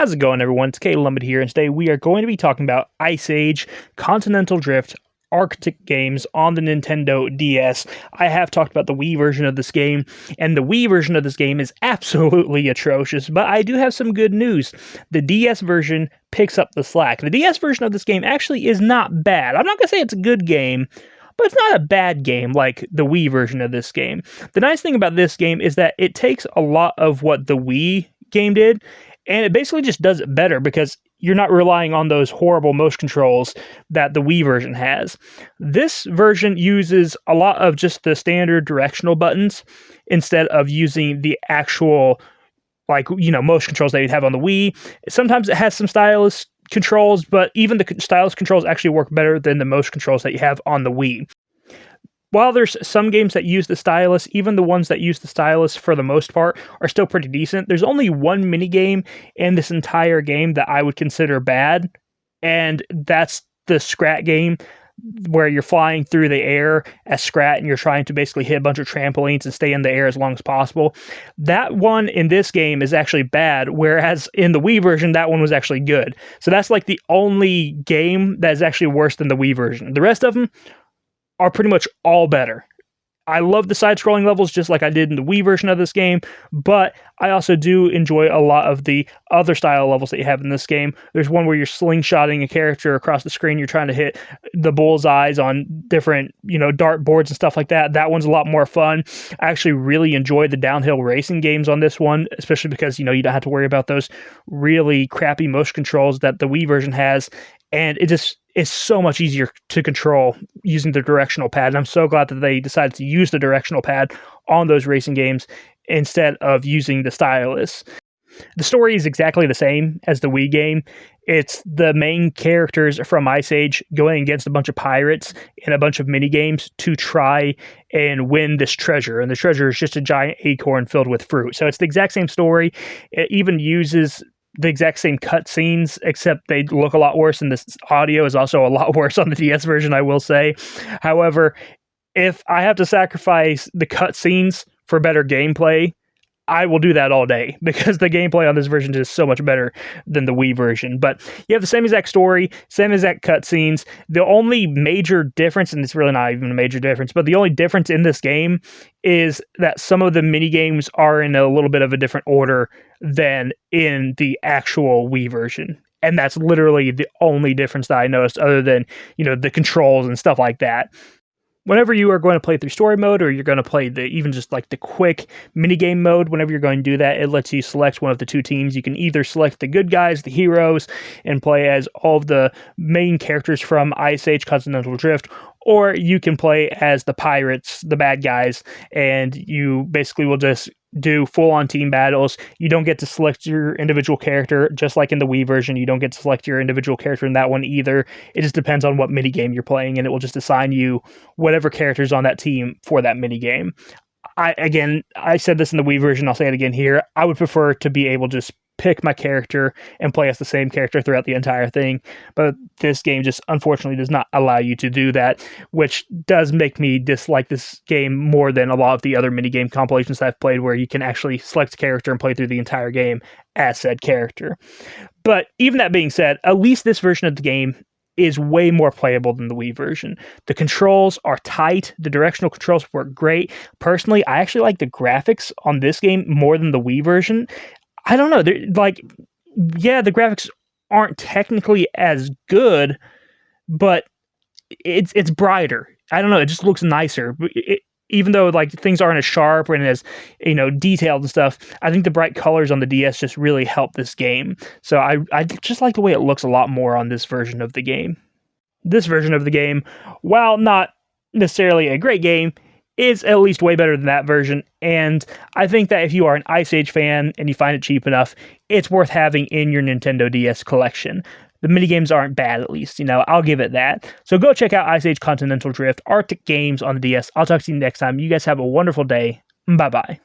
How's it going, everyone? It's Lummet here, and today we are going to be talking about Ice Age, Continental Drift, Arctic games on the Nintendo DS. I have talked about the Wii version of this game, and the Wii version of this game is absolutely atrocious, but I do have some good news. The DS version picks up the slack. The DS version of this game actually is not bad. I'm not going to say it's a good game, but it's not a bad game like the Wii version of this game. The nice thing about this game is that it takes a lot of what the Wii game did, and it basically just does it better because you're not relying on those horrible motion controls that the Wii version has. This version uses a lot of just the standard directional buttons instead of using the actual, motion controls that you'd have on the Wii. Sometimes it has some stylus controls, but even the stylus controls actually work better than the motion controls that you have on the Wii. While there's some games that use the stylus, even the ones that use the stylus for the most part are still pretty decent. There's only one minigame in this entire game that I would consider bad, and that's the Scrat game, where you're flying through the air as Scrat and you're trying to basically hit a bunch of trampolines and stay in the air as long as possible. That one in this game is actually bad, whereas in the Wii version, that one was actually good. So that's like the only game that is actually worse than the Wii version. The rest of them are pretty much all better. I love the side-scrolling levels just like I did in the Wii version of this game, but I also do enjoy a lot of the other style levels that you have in this game. There's one where you're slingshotting a character across the screen, you're trying to hit the bullseyes on different, dart boards and stuff like that. That one's a lot more fun. I actually really enjoy the downhill racing games on this one, especially because, you don't have to worry about those really crappy motion controls that the Wii version has, and it's so much easier to control using the directional pad. And I'm so glad that they decided to use the directional pad on those racing games instead of using the stylus. The story is exactly the same as the Wii game. It's the main characters from Ice Age going against a bunch of pirates in a bunch of minigames to try and win this treasure. And the treasure is just a giant acorn filled with fruit. So it's the exact same story. It even uses the exact same cutscenes, except they look a lot worse, and this audio is also a lot worse on the DS version, I will say. However, if I have to sacrifice the cutscenes for better gameplay, I will do that all day, because the gameplay on this version is so much better than the Wii version. But you have the same exact story, same exact cutscenes. The only major difference, and it's really not even a major difference, but the only difference in this game is that some of the minigames are in a little bit of a different order than in the actual Wii version. And that's literally the only difference that I noticed, other than, the controls and stuff like that. Whenever you are going to play through story mode, or you're going to play even just the quick minigame mode, whenever you're going to do that, it lets you select one of the two teams. You can either select the good guys, the heroes, and play as all of the main characters from Ice Age Continental Drift, or you can play as the pirates, the bad guys, and you basically will just do full-on team battles. You don't get to select your individual character, just like in the Wii version. You don't get to select your individual character in that one either. It just depends on what minigame you're playing, and it will just assign you whatever character's on that team for that minigame. I said this in the Wii version, I'll say it again here. I would prefer to be able to just pick my character and play as the same character throughout the entire thing, but this game just unfortunately does not allow you to do that, which does make me dislike this game more than a lot of the other minigame compilations I've played, where you can actually select a character and play through the entire game as said character. But even that being said, at least this version of the game is way more playable than the Wii version. The controls are tight. The directional controls work great. Personally, I actually like the graphics on this game more than the Wii version. I don't know. The graphics aren't technically as good, but it's brighter. I don't know. It just looks nicer. Even though things aren't as sharp and as detailed and stuff, I think the bright colors on the DS just really help this game. So I just like the way it looks a lot more on this version of the game. This version of the game, while not necessarily a great game, is at least way better than that version, and I think that if you are an Ice Age fan and you find it cheap enough, it's worth having in your Nintendo DS collection. The minigames aren't bad, at least, I'll give it that. So go check out Ice Age Continental Drift, Arctic games on the DS. I'll talk to you next time. You guys have a wonderful day. Bye-bye.